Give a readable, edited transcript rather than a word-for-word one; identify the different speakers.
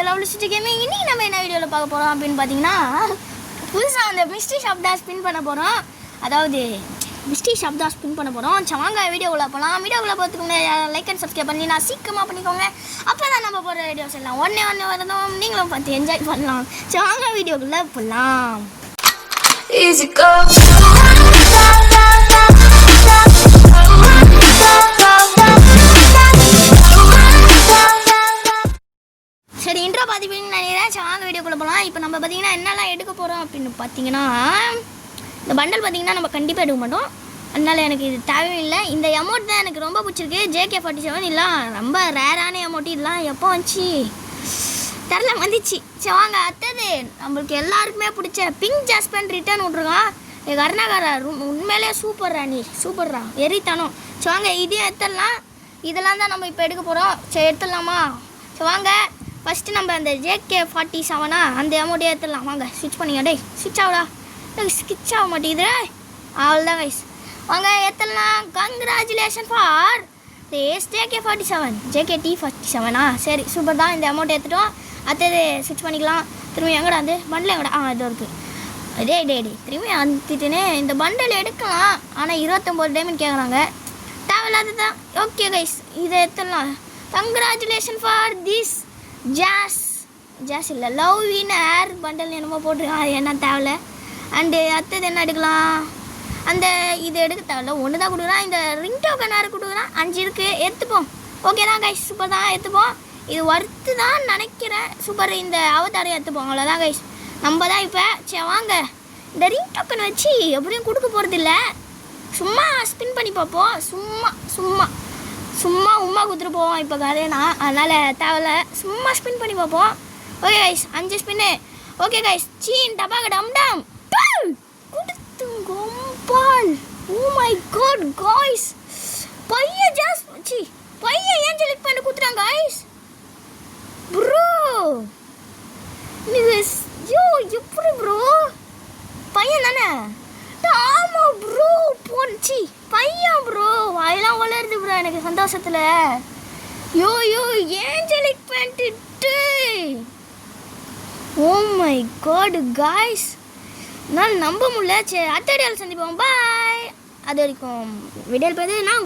Speaker 1: Lovely city gaming. இன்னைக்கு நம்ம என்ன வீடியோவில் பார்க்க போகிறோம் அப்படின்னு பார்த்தீங்கன்னா, புதுசாக அந்த மிஸ்ட்ரி ஷாப் தான் ஸ்பின் பண்ண போகிறோம். அதாவது மிஸ்ட்ரி ஷாப் தான் ஸ்பின் பண்ண போகிறோம். சரி வாங்க வீடியோக்குள்ளே போகலாம். வீடியோக்குள்ளே பார்த்துக்கோங்க, லைக் அண்ட் சப்ஸ்கிரைப் பண்ணி நான் சீக்கிரமாக பண்ணிக்கோங்க. அப்போ தான் நம்ம போகிற வீடியோஸ் எல்லாம் ஒன்றே வரதும் நீங்களும் பார்த்து என்ஜாய் பண்ணலாம். சரி வாங்க வீடியோக்குள்ளே போகலாம்.
Speaker 2: Easy go.
Speaker 1: சரி இன்ட்ரோ பார்த்துப்பீங்கன்னு நினைக்கிறேன். சரி வாங்க வீடியோக்குள்ளே போகலாம். இப்போ நம்ம பார்த்தீங்கன்னா என்னெல்லாம் எடுக்க போகிறோம் அப்படின்னு பார்த்தீங்கன்னா, இந்த பண்டல் பார்த்தீங்கன்னா நம்ம கண்டிப்பாக எடுக்க மாட்டோம். அதனால் எனக்கு இது தேவையில்லை. இந்த அமௌண்ட் தான் எனக்கு ரொம்ப பிடிச்சிருக்கு. JK47 இதெல்லாம் ரொம்ப ரேரான அமௌண்ட். இதெல்லாம் எப்போ வந்துச்சு தெரில, வந்துச்சு. சரி வாங்க அடுத்தது நம்மளுக்கு எல்லாருக்குமே பிடிச்ச பிங்க் ஜாஸ்பன் ரிட்டர்ன் விட்ருக்கான். கருணாகரா உண்மையிலே சூப்பர்ரா, நீ சூப்பர்ரா, எரித்தானோ. சரி வாங்க இதையும் எடுத்துடலாம். இதெல்லாம் தான் நம்ம இப்போ எடுக்க போகிறோம். சரி எடுத்துடலாமா? சரி வாங்க ஃபஸ்ட்டு நம்ம அந்த JK47 அந்த அமௌண்ட்டே எடுத்துடலாம். வாங்க ஸ்விட்ச் பண்ணிங்க. டேய் ஸ்விட்ச் ஆகுடா, ஸ்விட்ச் ஆக மாட்டேங்குது. அவ்வளோதான் கைஸ், வாங்க எடுத்துடலாம். கங்க்ராச்சுலேஷன் ஃபார் திஸ் JK47 சரி சூப்பர் தான். இந்த அமௌண்ட் எடுத்துட்டோம். அடுத்தது ஸ்விட்ச் பண்ணிக்கலாம். திரும்பி எங்கடா வந்து பண்டில் எங்கடா? இது இருக்குது. டே திரும்பி அனுப்பிட்டுனே இந்த பண்டல் எடுக்கலாம். ஆனால் 29 டைமண்ட் கேட்குறாங்க, தேவையில்லாது தான். ஓகே கைஸ் இதை எடுத்துடலாம். கங்க்ராச்சுலேஷன் ஃபார் திஸ் ஜாஸ் இல்லை லவ் வினர் பண்டல் என்னமோ போட்டிருக்கான், அது என்ன தேவையில்ல. அண்டு அடுத்தது என்ன எடுக்கலாம்? அந்த இது எடுக்க தேவையில்ல, ஒன்று தான் கொடுக்குறான். இந்த ரிங் டோக்கன் வேறு கொடுக்குறான், 5 இருக்குது, எடுத்துப்போம். ஓகே தான் கைஸ், சூப்பர் தான், எடுத்துப்போம். இது ஒர்த்து தான் நினைக்கிறேன். சூப்பர், இந்த அவதாரம் எடுத்துப்போம். அவ்வளோதான் கைஸ், நம்ம தான் இப்போ. சரி வாங்க இந்த ரிங் டோக்கன் வச்சு எப்படியும் கொடுக்க போகிறதில்ல, சும்மா ஸ்பின் பண்ணி பார்ப்போம். சும்மா உமா கொடுத்துட்டு போவோம் இப்போ கதைனா, அதனால் தேவையில்ல, சும்மா ஸ்பின் பண்ணி பார்ப்போம். Okay guys 5 spin. Okay guys scene டபாக டம் டம் கொடுத்துங்கோம்பால். ஓ மை காட் காய்ஸ், பையன் பையன் ஏன் செலக்ட் பண்ணி கொடுத்துட்டாங்க காய்ஸ் ப்ரோ. யோ எப்படி ப்ரோ, பையன் தானே? ஆமாம் ப்ரோ, போச்சு பையன் ப்ரோ. வாயெல்லாம் வளருது ப்ரோ எனக்கு சந்தோஷத்தில். யோ ஏன் செலக்ட் பண்ணிட்டு. ஓ மை காட் காய்ஸ், நான் நம்ப முடியல. சரி அடுத்த வீடியோவில் சந்திப்போம். பாய். அது வரைக்கும் வீடியோவில் பார்த்து நான்